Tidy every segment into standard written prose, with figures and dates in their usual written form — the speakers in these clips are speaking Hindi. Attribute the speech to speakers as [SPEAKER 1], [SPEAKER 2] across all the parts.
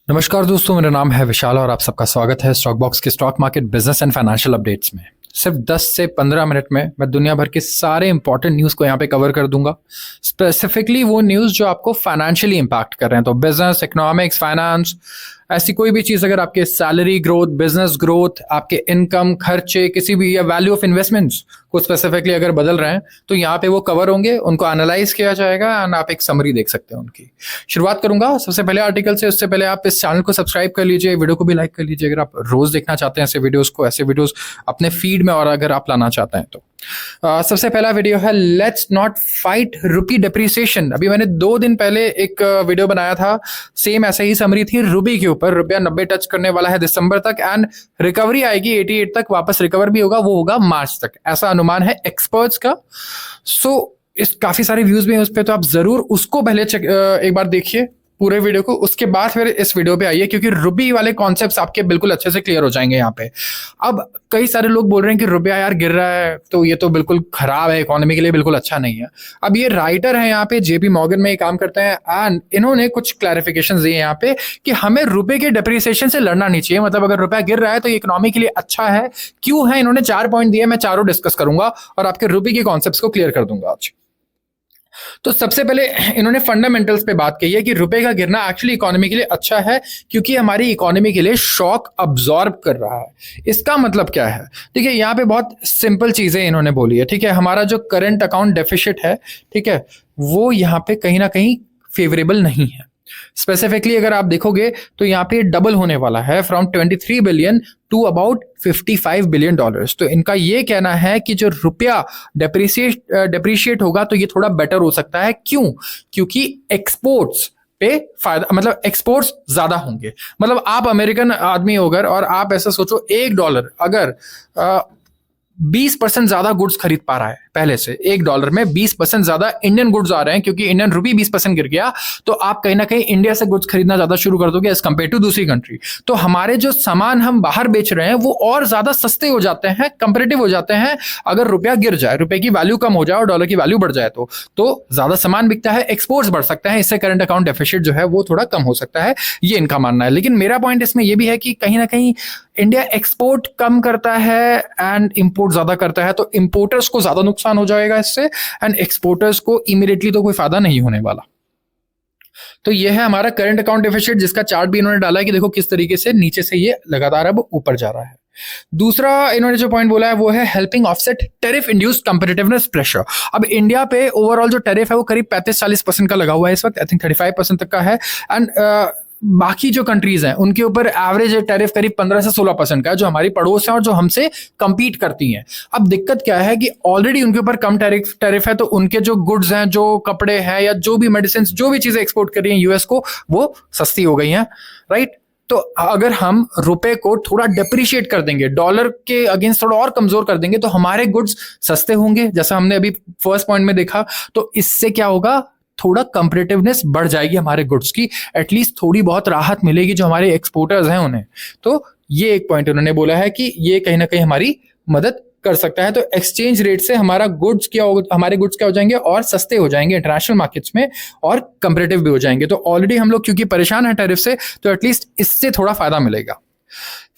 [SPEAKER 1] नमस्कार दोस्तों, मेरा नाम है विशाल और आप सबका स्वागत है स्टॉक बॉक्स के stock market business and financial updates में। सिर्फ 10 से 15 मिनट में मैं दुनिया भर के सारे इंपॉर्टेंट न्यूज़ को यहाँ पे कवर कर दूंगा। स्पेसिफिकली वो न्यूज़ जो आपको फाइनेंशियली इंपैक्ट कर रहे हैं, तो बिजनेस, इकोनॉमिक्स, फाइनेंस, ऐसी कोई भी चीज़ अगर आपके सैलरी ग्रोथ, बिजनेस ग्रोथ, आपके इनकम, खर्चे, किसी भी या वैल्यू ऑफ इन्वेस्टमेंट्स को स्पेसिफिकली अगर बदल रहे हैं तो यहाँ पे वो कवर होंगे, उनको एनालाइज किया जाएगा एंड आप एक समरी देख सकते हैं उनकी। शुरुआत करूंगा सबसे पहले आर्टिकल से। उससे पहले आप इस चैनल को सब्सक्राइब कर लीजिए, वीडियो को भी लाइक कर लीजिए अगर आप रोज देखना चाहते हैं ऐसे वीडियोस अपने फीड में और अगर आप लाना चाहते हैं तो। सबसे पहला वीडियो है let's not fight rupee depreciation. अभी मैंने 2 दिन पहले एक वीडियो बनाया था, सेम ऐसे ही समरी थी रुपी के ऊपर। रुपया 90 टच करने वाला है दिसंबर तक एंड रिकवरी आएगी 88 तक, वापस रिकवर भी होगा, वो होगा मार्च तक, ऐसा अनुमान है एक्सपर्ट्स का। इस काफी सारे व्यूज भी हैं उस पर, तो आप जरूर उसको पहले एक बार देखिए पूरे वीडियो को, उसके बाद फिर इस वीडियो पे आइए, क्योंकि रुपी वाले कॉन्सेप्ट्स आपके बिल्कुल अच्छे से क्लियर हो जाएंगे यहाँ पे। अब कई सारे लोग बोल रहे हैं कि रुपया यार गिर रहा है तो ये तो बिल्कुल खराब है, इकोनॉमी के लिए बिल्कुल अच्छा नहीं है। अब ये राइटर है यहाँ पे, जेपी मॉर्गन में ये काम करते हैं एंड इन्होंने कुछ क्लैरिफिकेशन दिए यहाँ पे कि हमें रुपए के डेप्रिसिएशन से लड़ना नहीं चाहिए। मतलब अगर रुपया गिर रहा है तो ये इकोनॉमी के लिए अच्छा है, क्यों है। इन्होंने 4 पॉइंट दिए, मैं चारों डिस्कस करूंगा और आपके रुपये के कॉन्सेप्ट्स को क्लियर कर दूंगा आज। तो सबसे पहले इन्होंने फंडामेंटल्स पे बात की है कि रुपए का गिरना एक्चुअली इकोनॉमी के लिए अच्छा है, क्योंकि हमारी इकोनॉमी के लिए शॉक अब्सॉर्ब कर रहा है। इसका मतलब क्या है? ठीक है, यहाँ पे बहुत सिंपल चीजें इन्होंने बोली है। ठीक है, हमारा जो करंट अकाउंट डेफिसिट है, ठीक है, वो यहाँ पे कहीं ना कहीं फेवरेबल नहीं है। स्पेसिफिकली अगर आप देखोगे तो यहाँ पे डबल होने वाला है, from 23 billion to about 55 billion dollars. तो इनका ये कहना है कि जो रुपया डेप्रिशिएट होगा तो ये थोड़ा बेटर हो सकता है। क्यों? क्योंकि एक्सपोर्ट्स पे फायदा, मतलब एक्सपोर्ट्स ज्यादा होंगे। मतलब आप अमेरिकन आदमी होकर और आप ऐसा सोचो, $1 अगर 20% ज्यादा गुड्स खरीद पा रहा है पहले से, $1 में 20% ज्यादा इंडियन गुड्स आ रहे हैं, क्योंकि इंडियन रुपी 20% गिर गया, तो आप कहीं ना कहीं इंडिया से गुड्स खरीदना ज्यादा शुरू कर दोगे एज कंपेयर टू दूसरी कंट्री। तो हमारे जो सामान हम बाहर बेच रहे हैं वो और ज्यादा सस्ते हो जाते हैं, कंपेरेटिव हो जाते हैं अगर रुपया गिर जाए, रुपए की वैल्यू कम हो जाए और डॉलर की वैल्यू बढ़ जाए तो ज्यादा सामान बिकता है, एक्सपोर्ट्स बढ़ सकता है, इससे करंट अकाउंट डेफिसिट जो है वो थोड़ा कम हो सकता है, ये इनका मानना है। लेकिन मेरा पॉइंट इसमें यह भी है कि कहीं ना कहीं इंडिया एक्सपोर्ट कम करता है एंड इंपोर्ट ज्यादा करता है, तो इंपोर्टर्स को ज्यादा नुकसान हो जाएगा इससे एंड एक्सपोर्टर्स को इमीडिएटली तो कोई फायदा नहीं होने वाला। तो ये है हमारा करंट अकाउंट डेफिसिट, जिसका चार्ट भी इन्होंने डाला है कि देखो किस तरीके से नीचे से ये लगातार अब ऊपर जा रहा है। दूसरा इन्होंने जो पॉइंट बोला है वो है helping offset tariff induced competitiveness pressure. अब इंडिया पे ओवरऑल जो टैरिफ है वो करीब 35-40% का लगा हुआ है इस वक्त, आई थिंक 35% तक का है एंड बाकी जो कंट्रीज हैं उनके ऊपर एवरेज टैरिफ करीब 15 से 16% का है, जो हमारी पड़ोस हैं और जो हमसे कंपीट करती हैं। अब दिक्कत क्या है कि ऑलरेडी उनके ऊपर कम टैरिफ है, तो उनके जो गुड्स हैं, जो कपड़े हैं या जो भी मेडिसिन, जो भी चीजें एक्सपोर्ट कर रही हैं यूएस को, वो सस्ती हो गई हैं, राइट। तो अगर हम रुपए को थोड़ा डेप्रिशिएट कर देंगे, डॉलर के अगेंस्ट थोड़ा और कमजोर कर देंगे, तो हमारे गुड्स सस्ते होंगे, जैसा हमने अभी फर्स्ट पॉइंट में देखा। तो इससे क्या होगा, थोड़ा कंपेटिटिवनेस बढ़ जाएगी हमारे गुड्स की, एटलीस्ट थोड़ी बहुत राहत मिलेगी जो हमारे एक्सपोर्टर्स हैं उन्हें। तो ये एक पॉइंट उन्होंने बोला है कि ये कहीं ना कहीं हमारी मदद कर सकता है। तो एक्सचेंज रेट से हमारे गुड्स क्या हो जाएंगे और सस्ते हो जाएंगे इंटरनेशनल मार्केट्स में और कंपेटिटिव भी हो जाएंगे। तो ऑलरेडी हम लोग क्योंकि परेशान हैं टैरिफ से, तो एटलीस्ट इससे थोड़ा फायदा मिलेगा।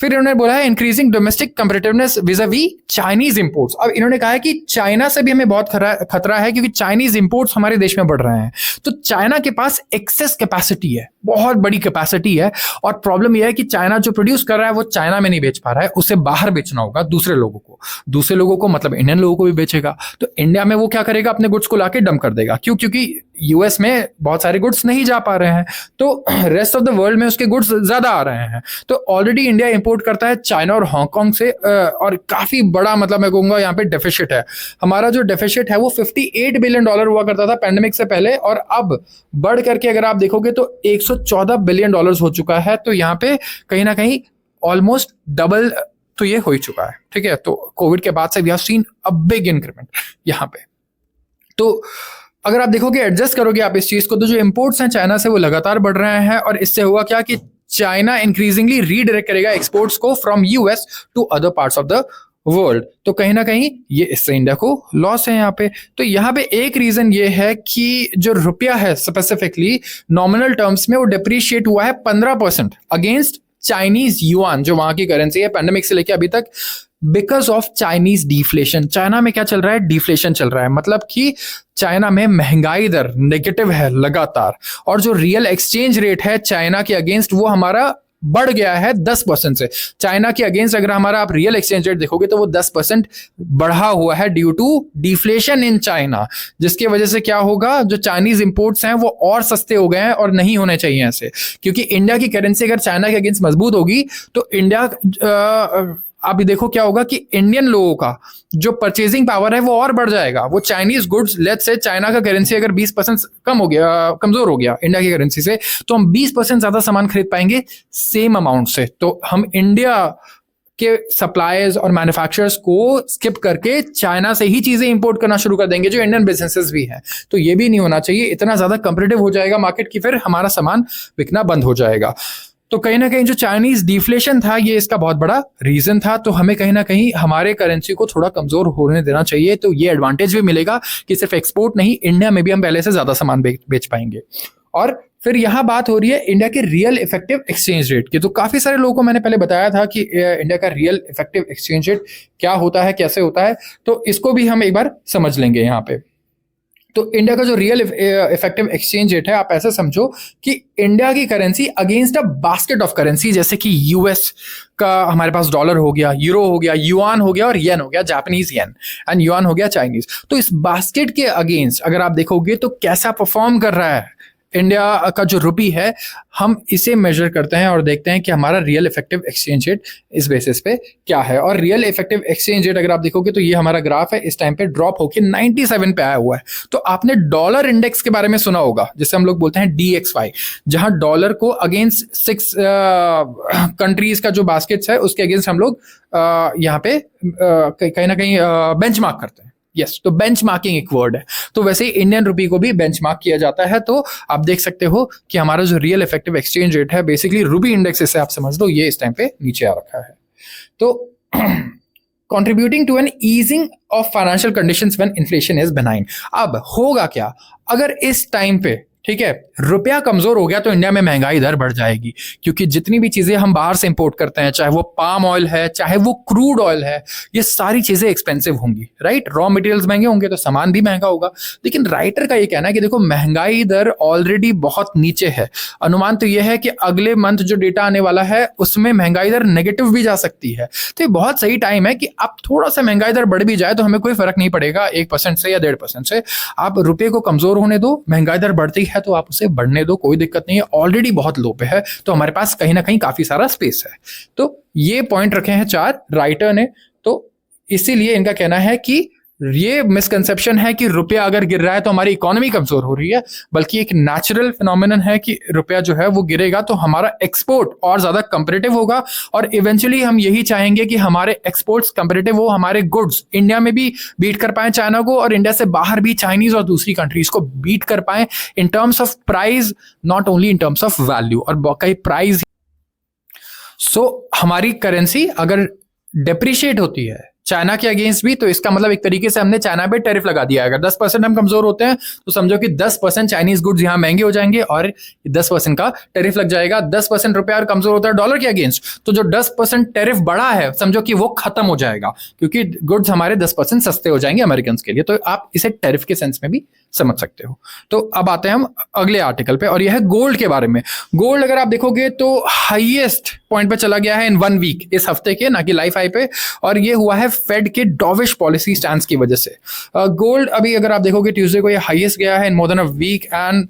[SPEAKER 1] फिर इन्होंने बोला है increasing domestic competitiveness vis-a-vis Chinese imports. अब इन्होंने कहा है कि चाइना से भी हमें बहुत खतरा है, क्योंकि चाइनीज इंपोर्ट्स हमारे देश में बढ़ रहे हैं। तो चाइना के पास एक्सेस कैपेसिटी है, बहुत बड़ी कैपेसिटी है, और प्रॉब्लम यह है कि चाइना जो प्रोड्यूस कर रहा है वो चाइना में नहीं बेच पा रहा है, उसे बाहर बेचना होगा दूसरे लोगों को मतलब इंडियन लोगों को भी बेचेगा। तो इंडिया में वो क्या करेगा, अपने गुड्स को लाके डंप कर देगा। क्यों? क्योंकि यूएस में बहुत सारे गुड्स नहीं जा पा रहे हैं, तो रेस्ट ऑफ द वर्ल्ड में उसके गुड्स ज्यादा आ रहे हैं। तो ऑलरेडी इंडिया इंपोर्ट करता है चाइना और हांगकांग से, और काफी बड़ा, मतलब मैं कहूंगा यहाँ पे डेफिसिट है। हमारा जो डेफिसिट है वो $58 बिलियन हुआ करता था पैंडेमिक से पहले, और अब बढ़ करके अगर आप देखोगे तो $114 बिलियन हो चुका है। तो यहाँ पे कहीं ना कहीं ऑलमोस्ट डबल तो ये हो ही चुका है। ठीक है, तो कोविड के बाद से we have seen a big increment यहाँ पे। तो अगर आप देखोगे, एडजस्ट करोगे आप इस चीज को, तो जो इंपोर्ट्स हैं चाइना से वो लगातार बढ़ रहे हैं, और इससे हुआ क्या कि चाइना इंक्रीजिंगली रीडायरेक्ट करेगा एक्सपोर्ट्स को from US to other parts of the world. तो कहीं ना कहीं ये इससे इंडिया को लॉस है यहाँ पे। तो यहाँ पे एक रीजन ये है कि जो रुपया है स्पेसिफिकली नॉमिनल टर्म्स में वो डिप्रिशिएट हुआ है 15% अगेंस्ट चाइनीज युआन, जो वहां की करेंसी है, पैंडेमिक से लेके अभी तक, because of Chinese deflation. China में क्या चल रहा है? डिफ्लेशन चल रहा है, मतलब कि चाइना में महंगाई दर नेगेटिव है लगातार, और जो रियल एक्सचेंज रेट है चाइना के अगेंस्ट वो हमारा बढ़ गया है 10% से। चाइना के अगेंस्ट अगर हमारा आप रियल एक्सचेंज रेट देखोगे तो वो 10% बढ़ा हुआ है due to deflation in China, जिसकी वजह से क्या होगा, जो चाइनीज इंपोर्ट्स हैं वो और सस्ते हो गए हैं और नहीं होने चाहिए ऐसे, क्योंकि इंडिया की करेंसी अगर चाइना के अगेंस्ट मजबूत होगी तो इंडिया आप देखो क्या होगा कि इंडियन लोगों का जो परचेजिंग पावर है वो और बढ़ जाएगा। वो Chinese goods, let's say China का करेंसी अगर 20% कम हो गया, कमजोर हो गया इंडिया की करेंसी से, तो हम 20% ज्यादा सामान खरीद पाएंगे सेम अमाउंट से। तो हम इंडिया के सप्लायर्स और मैन्युफैक्चरर्स को स्किप करके चाइना से ही चीजें इंपोर्ट करना शुरू कर देंगे, जो इंडियन बिजनेसेस भी हैं। तो ये भी नहीं होना चाहिए, इतना ज्यादा कंपेटिटिव हो जाएगा मार्केट की फिर हमारा सामान बिकना बंद हो जाएगा। तो कहीं ना कहीं जो चाइनीज डिफ्लेशन था ये इसका बहुत बड़ा रीजन था। तो हमें कहीं ना कहीं हमारे करेंसी को थोड़ा कमजोर होने देना चाहिए, तो ये एडवांटेज भी मिलेगा कि सिर्फ एक्सपोर्ट नहीं, इंडिया में भी हम पहले से ज्यादा सामान बेच पाएंगे। और फिर यहां बात हो रही है इंडिया के रियल इफेक्टिव एक्सचेंज रेट की। तो काफी सारे लोगों को मैंने पहले बताया था कि इंडिया का रियल इफेक्टिव एक्सचेंज रेट क्या होता है, कैसे होता है, तो इसको भी हम एक बार समझ लेंगे यहाँ पे। तो इंडिया का जो रियल इफेक्टिव एक्सचेंज रेट है, आप ऐसे समझो कि इंडिया की currency against a basket of currency, जैसे कि यूएस का हमारे पास डॉलर हो गया, यूरो हो गया, युआन हो गया और येन हो गया, जापानीज येन, एंड युआन हो गया चाइनीज। तो इस बास्केट के अगेंस्ट अगर आप देखोगे तो कैसा परफॉर्म कर रहा है इंडिया का जो रुपी है, हम इसे मेजर करते हैं और देखते हैं कि हमारा रियल इफेक्टिव एक्सचेंज रेट इस बेसिस पे क्या है। और रियल इफेक्टिव एक्सचेंज रेट अगर आप देखोगे तो ये हमारा ग्राफ है, इस टाइम पे ड्रॉप होकर 97 पे आया हुआ है। तो आपने डॉलर इंडेक्स के बारे में सुना होगा, जिसे हम लोग बोलते हैं DXY, जहां डॉलर को अगेंस्ट 6 कंट्रीज का जो बास्केट्स है उसके अगेंस्ट हम लोग यहाँ पे कहीं ना कहीं बेंचमार्क करते हैं। यस, तो बेंचमार्किंग एक वर्ड है। तो वैसे ही इंडियन रुपी को भी बेंचमार्क किया जाता है। तो आप देख सकते हो कि हमारा जो रियल इफेक्टिव एक्सचेंज रेट है, बेसिकली रुपी इंडेक्स से आप समझ लो, ये इस टाइम पे नीचे आ रखा है। तो contributing to an easing of financial conditions when inflation is benign। अब होगा क्या अगर इस टाइम पे, ठीक है, रुपया कमजोर हो गया तो इंडिया में महंगाई दर बढ़ जाएगी, क्योंकि जितनी भी चीजें हम बाहर से इंपोर्ट करते हैं, चाहे वो पाम ऑयल है, चाहे वो क्रूड ऑयल है, ये सारी चीजें एक्सपेंसिव होंगी, राइट। रॉ मटेरियल्स महंगे होंगे तो सामान भी महंगा होगा। लेकिन राइटर का ये कहना है कि देखो महंगाई दर ऑलरेडी बहुत नीचे है। अनुमान तो यह है कि अगले मंथ जो डेटा आने वाला है उसमें महंगाई दर नेगेटिव भी जा सकती है। तो ये बहुत सही टाइम है कि अब थोड़ा सा महंगाई दर बढ़ भी जाए तो हमें कोई फर्क नहीं पड़ेगा 1% से या 1.5% से। आप रुपये को कमजोर होने दो, महंगाई दर बढ़ती है तो आप उसे बढ़ने दो, कोई दिक्कत नहीं है। ऑलरेडी बहुत लो पे है तो हमारे पास कहीं ना कहीं काफी सारा स्पेस है। तो ये पॉइंट रखे हैं 4 राइटर ने। तो इसीलिए इनका कहना है कि ये मिसकंसेप्शन है कि रुपया अगर गिर रहा है तो हमारी इकोनॉमी कमजोर हो रही है, बल्कि एक नेचुरल फिनोमिनन है कि रुपया जो है वो गिरेगा तो हमारा एक्सपोर्ट और ज्यादा कंपेटिटिव होगा, और इवेंचुअली हम यही चाहेंगे कि हमारे एक्सपोर्ट्स कंपेटिटिव हो, हमारे गुड्स इंडिया में भी बीट कर पाए चाइना को, और इंडिया से बाहर भी चाइनीज और दूसरी कंट्रीज को बीट कर पाए in terms of price, not only in terms of value. और कई प्राइस हमारी करेंसी अगर डिप्रिशिएट होती है चाइना के अगेंस्ट भी, तो इसका मतलब एक तरीके से हमने चाइना पे टैरिफ लगा दिया है। अगर 10% हम कमजोर होते हैं तो समझो कि 10% चाइनीज गुड्स यहाँ महंगे हो जाएंगे और 10% का टैरिफ लग जाएगा। 10% रुपया और कमजोर होता है डॉलर के अगेंस्ट, तो जो 10% टैरिफ बढ़ा है समझो कि वो खत्म हो जाएगा, क्योंकि गुड्स हमारे 10% सस्ते हो जाएंगे अमेरिकन के लिए। तो आप इसे टैरिफ के सेंस में भी समझ सकते हो। तो अब आते हैं हम अगले आर्टिकल पे, और यह है गोल्ड के बारे में। गोल्ड अगर आप देखोगे तो हाईएस्ट पॉइंट पे चला गया है इन 1 वीक, इस हफ्ते के, ना कि लाइफ हाई पे, और ये हुआ है फेड के डॉविश पॉलिसी स्टैंड की वजह से। गोल्ड अभी अगर आप देखोगे ट्यूसडे को ये हाईएस्ट गया है in more than a week. And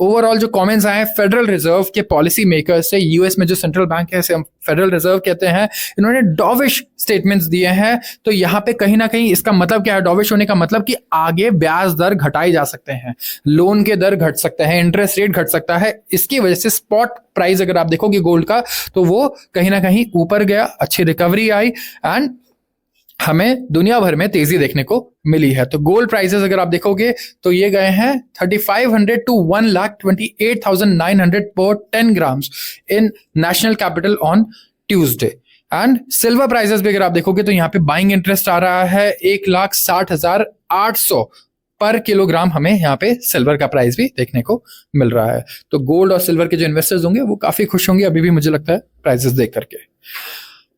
[SPEAKER 1] overall जो कमेंट्स आए हैं फेडरल रिजर्व के पॉलिसी मेकर से, यूएस में जो सेंट्रल बैंक है इसे हम फेडरल रिजर्व कहते हैं, इन्होंने डॉविश स्टेटमेंट्स दिए हैं। तो यहाँ पे कहीं ना कहीं इसका मतलब क्या है, डॉविश होने का मतलब कि आगे ब्याज दर घटाए जा सकते हैं, लोन के दर घट सकते हैं, इंटरेस्ट रेट घट सकता है। इसकी वजह से स्पॉट प्राइस अगर आप देखोगे गोल्ड का तो वो कहीं ना कहीं ऊपर गया, अच्छी रिकवरी आई, एंड हमें दुनिया भर में तेजी देखने को मिली है। तो गोल्ड प्राइसेस अगर आप देखोगे तो ये गए हैं 3500 टू 1,28,900 पर 10 grams in national capital on Tuesday. And silver prices भी अगर आप देखोगे तो यहाँ पे बाइंग इंटरेस्ट आ रहा है 1,60,800 पर किलोग्राम, हमें यहाँ पे सिल्वर का प्राइस भी देखने को मिल रहा है। तो गोल्ड और सिल्वर के जो इन्वेस्टर्स होंगे वो काफी खुश होंगे अभी भी, मुझे लगता है, प्राइसेस देख करके।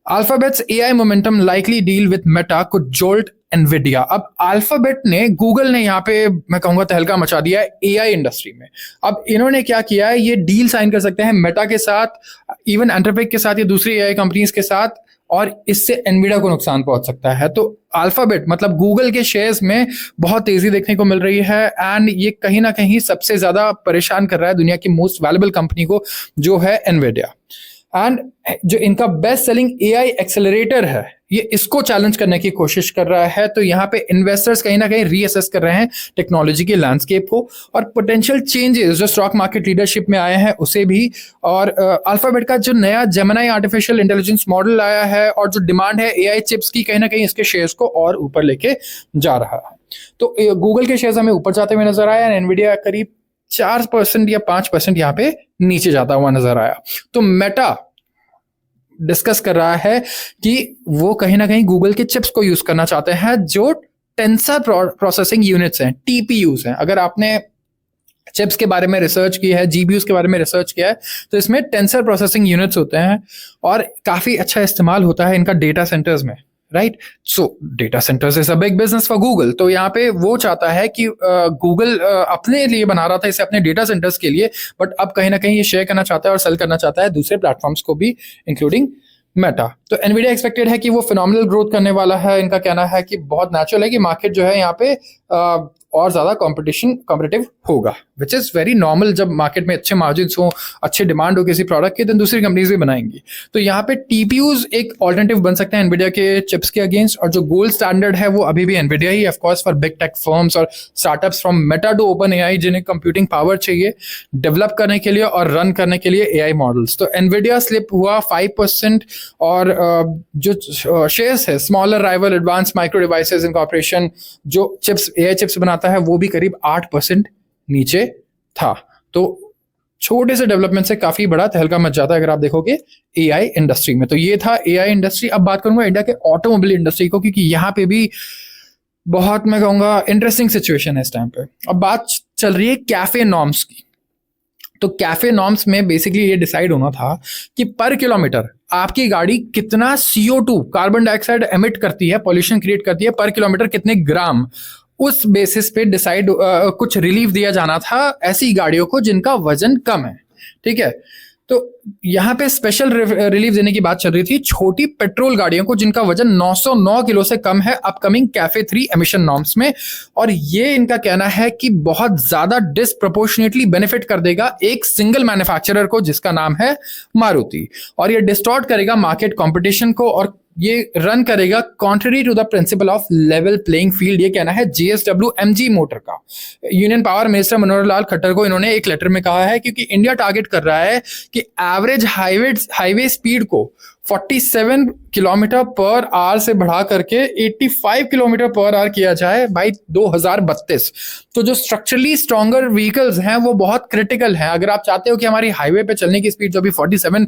[SPEAKER 1] Alphabets AI momentum likely deal with Meta could jolt Nvidia. अब अल्फाबेट ने, गूगल ने यहाँ पे मैं कहूंगा तहलका मचा दिया है एआई इंडस्ट्री में। अब इन्होंने क्या किया है, ये डील साइन कर सकते हैं मेटा के साथ, इवन एंटरपिक के साथ या दूसरी एआई कंपनीज के साथ, और इससे एनविडिया को नुकसान पहुंच सकता है। तो अल्फाबेट मतलब गूगल के शेयर्स में बहुत तेजी देखने को मिल रही है, एंड ये कहीं ना कहीं सबसे ज्यादा परेशान कर रहा है दुनिया की मोस्ट वैल्यूएबल कंपनी को, जो है एनविडिया। एंड जो इनका बेस्ट सेलिंग एआई एक्सेलरेटर है, ये इसको चैलेंज करने की कोशिश कर रहा है। तो यहाँ पे इन्वेस्टर्स कहीं ना कहीं रीअसेस कर रहे हैं टेक्नोलॉजी के लैंडस्केप को और पोटेंशियल चेंजेस जो स्टॉक मार्केट लीडरशिप में आए हैं उसे भी। और अल्फाबेट का जो नया जेमिनी आर्टिफिशियल इंटेलिजेंस मॉडल आया है और जो डिमांड है एआई चिप्स की, कहीं ना कहीं इसके शेयर्स को और ऊपर लेके जा रहा है। तो गूगल के शेयर्स हमें ऊपर जाते हुए नजर आया, एनवीडिया करीब 4% या 5% यहाँ पे नीचे जाता हुआ नजर आया। तो मेटा डिस्कस कर रहा है कि वो कहीं ना कहीं गूगल के चिप्स को यूज करना चाहते हैं, जो टेंसर प्रोसेसिंग यूनिट्स हैं, टीपीयूज हैं। अगर आपने चिप्स के बारे में रिसर्च की है, जीपीयूज के बारे में रिसर्च किया है, तो इसमें टेंसर प्रोसेसिंग यूनिट्स होते हैं और काफी अच्छा इस्तेमाल होता है इनका डेटा सेंटर्स में, right. So data centres is a big business for Google. तो यहाँ पे वो चाहता है कि गूगल अपने लिए बना रहा था इसे अपने डेटा सेंटर्स के लिए, बट अब कहीं ना कहीं ये शेयर करना चाहता है और सेल करना चाहता है दूसरे प्लेटफॉर्म्स को भी, इंक्लूडिंग मेटा। तो एनवीडिया एक्सपेक्टेड है कि वो फिनोमिनल ग्रोथ करने वाला है। इनका कहना है कि बहुत नेचुरल है कि मार्केट जो है यहाँ पे और ज्यादा कॉम्पिटिटिव होगा, विच इज वेरी नॉर्मल। जब मार्केट में अच्छे मार्जिन हो, अच्छे डिमांड हो किसी प्रोडक्ट की, तो दूसरी कंपनीज भी बनाएंगी। तो यहाँ पे टीपीयूज एक ऑल्टरनेटिव बन सकते हैं एनवीडिया के चिप्स के अगेंस्ट, और जो गोल्ड स्टैंडर्ड है वो अभी भी एनवीडिया ही, of course for big tech firms और startups from Meta to OpenAI, जिन्हें कंप्यूटिंग पावर चाहिए डेवलप करने के लिए और रन करने के लिए एआई मॉडल्स। तो एनवीडिया स्लिप हुआ 5%, और जो शेयर्स है smaller rival Advanced Micro Devices Incorporation, जो चिप्स एआई चिप्स बनाता है, वो भी करीब 8% नीचे था। तो छोटे से डेवलपमेंट से काफी बड़ा तहलका मच जाता है अगर आप देखोगे एआई इंडस्ट्री में। तो ये था एआई इंडस्ट्री। अब बात करूंगा इंडिया के ऑटोमोबाइल इंडस्ट्री को, क्योंकि यहां पे भी बहुत, मैं कहूंगा, इंटरेस्टिंग सिचुएशन है इस टाइम पे। अब बात चल रही है कैफे नॉर्म्स की। तो कैफे नॉर्म्स में बेसिकली ये डिसाइड होना था कि पर किलोमीटर आपकी गाड़ी कितना CO2 कार्बन डाइऑक्साइड एमिट करती है, पॉल्यूशन क्रिएट करती है, पर किलोमीटर कितने ग्राम, उस बेसिस पे डिसाइड कुछ रिलीफ दिया जाना था ऐसी गाड़ियों को जिनका वजन कम है, ठीक है। तो यहां पे स्पेशल रिलीफ देने की बात चल रही थी छोटी पेट्रोल गाड़ियों को जिनका वजन 909 किलो से कम है अपकमिंग कैफे 3 एमिशन नॉर्म्स में। और ये इनका कहना है कि बहुत ज्यादा डिसप्रोपोर्शनेटली बेनिफिट कर देगा एक सिंगल मैन्युफैक्चरर को जिसका नाम है मारुति, और ये डिस्टॉर्ट करेगा मार्केट कंपटीशन को और ये रन करेगा contrary to the principle of level playing field. ये कहना है JSW MG मोटर का। Union power minister Manohar Lal Khattar को इन्होंने एक लेटर में कहा है, क्योंकि इंडिया टारगेट कर रहा है कि एवरेज हाईवे स्पीड को 47 किलोमीटर पर आवर से बढ़ा करके 85 किलोमीटर पर आवर किया जाए बाई 2032। तो जो स्ट्रक्चरली स्ट्रॉन्गर व्हीकल्स हैं वो बहुत क्रिटिकल हैं। अगर आप चाहते हो कि हमारी हाईवे पे चलने की स्पीड जो अभी 47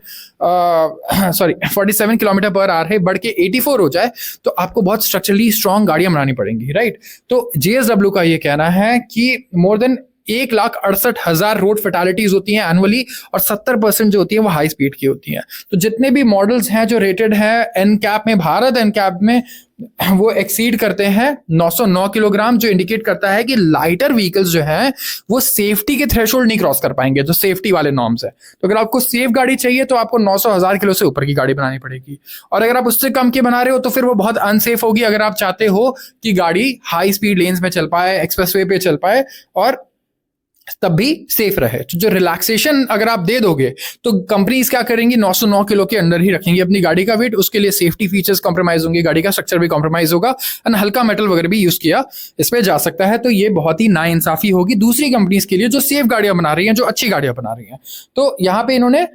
[SPEAKER 1] किलोमीटर पर आवर है बढ़ के 84 हो जाए, तो आपको बहुत स्ट्रक्चरली स्ट्रॉन्ग गाड़ियां बनानी पड़ेंगी, राइट। तो JSW का ये कहना है कि मोर देन 1,68,000 रोड फैटालिटीज होती हैं एनुअली, और 70% जो होती है वो हाई स्पीड की होती हैं। तो जितने भी मॉडल्स हैं जो रेटेड हैं एनकैप में, भारत एनकैप में, वो एक्सीड करते हैं 909 किलोग्राम, जो इंडिकेट करता है कि लाइटर व्हीकल्स जो हैं वो सेफ्टी के थ्रेशोल्ड नहीं क्रॉस कर पाएंगे, जो सेफ्टी वाले नॉर्म्स है। तो अगर आपको सेफ गाड़ी चाहिए तो आपको 900,000 किलो से ऊपर की गाड़ी बनानी पड़ेगी, और अगर आप उससे कम की बना रहे हो तो फिर वो बहुत अनसेफ होगी। अगर आप चाहते हो कि गाड़ी हाई स्पीड लेन्स में चल पाए, एक्सप्रेसवे पे चल पाए और तब भी सेफ रहे। तो जो रिलैक्सेशन अगर आप दे दोगे तो कंपनीज क्या करेंगी, 909 किलो के अंदर ही रखेंगी अपनी गाड़ी का वेट। उसके लिए सेफ्टी फीचर्स कॉम्प्रोमाइज होंगे, गाड़ी का स्ट्रक्चर भी कॉम्प्रोमाइज होगा, एंड हल्का मेटल वगैरह भी यूज किया इस पे जा सकता है। तो ये बहुत ही नाइंसाफी होगी दूसरी कंपनीज के लिए जो सेफ गाड़ियां बना रही हैं, जो अच्छी गाड़ियां बना रही हैं। तो यहाँ पे इन्होंने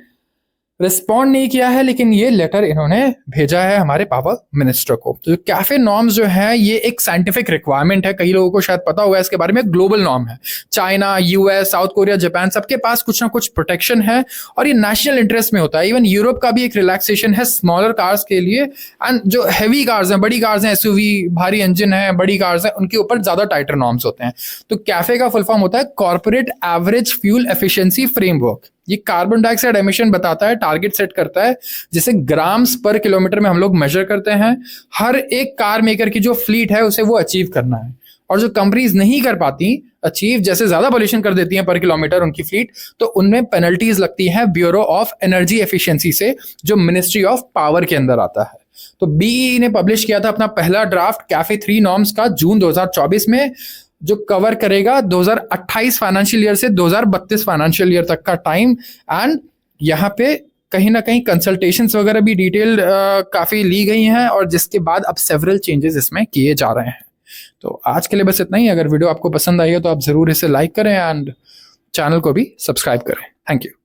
[SPEAKER 1] रिस्पॉन्ड नहीं किया है, लेकिन ये लेटर इन्होंने भेजा है हमारे पावर मिनिस्टर को। तो कैफे नॉर्म्स जो है ये एक साइंटिफिक रिक्वायरमेंट है, कई लोगों को शायद पता होगा इसके बारे में, ग्लोबल नॉर्म है। China, US, south Korea, Japan, सबके पास कुछ ना कुछ प्रोटेक्शन है और ये नेशनल इंटरेस्ट में होता है। इवन यूरोप का भी एक रिलैक्सेशन है स्मॉलर कार्स के लिए, एंड जो हैवी कार्स हैं, बड़ी कार्स हैं, एसयूवी, भारी इंजन है, बड़ी कार्स हैं, उनके ऊपर ज्यादा टाइटर नॉर्म्स होते हैं। तो कैफे का फुल फॉर्म होता है corporate average fuel efficiency framework. ये कार्बन डाइऑक्साइड एमिशन बताता है, टारगेट सेट करता है, जिसे ग्राम्स पर किलोमीटर में हम लोग मेजर करते हैं। हर एक कार मेकर की जो फ्लीट है उसे वो अचीव करना है, और जो कंपनीज नहीं कर पाती अचीव, जैसे ज्यादा पॉल्यूशन कर देती हैं पर किलोमीटर उनकी फ्लीट, तो उनमें पेनल्टीज लगती हैं ब्यूरो ऑफ एनर्जी एफिशिएंसी से, जो मिनिस्ट्री ऑफ पावर के अंदर आता है। तो बीई ने पब्लिश किया था अपना पहला ड्राफ्ट कैफे 3 नॉर्म्स का जून 2024 में, जो कवर करेगा 2028 फाइनेंशियल ईयर से 2032 फाइनेंशियल ईयर तक का टाइम। एंड यहाँ पे कहीं ना कहीं कंसल्टेशंस वगैरह भी डिटेल काफी ली गई हैं, और जिसके बाद अब सेवरल चेंजेस इसमें किए जा रहे हैं। तो आज के लिए बस इतना ही। अगर वीडियो आपको पसंद आई है तो आप जरूर इसे लाइक करें एंड चैनल को भी सब्सक्राइब करें। Thank you.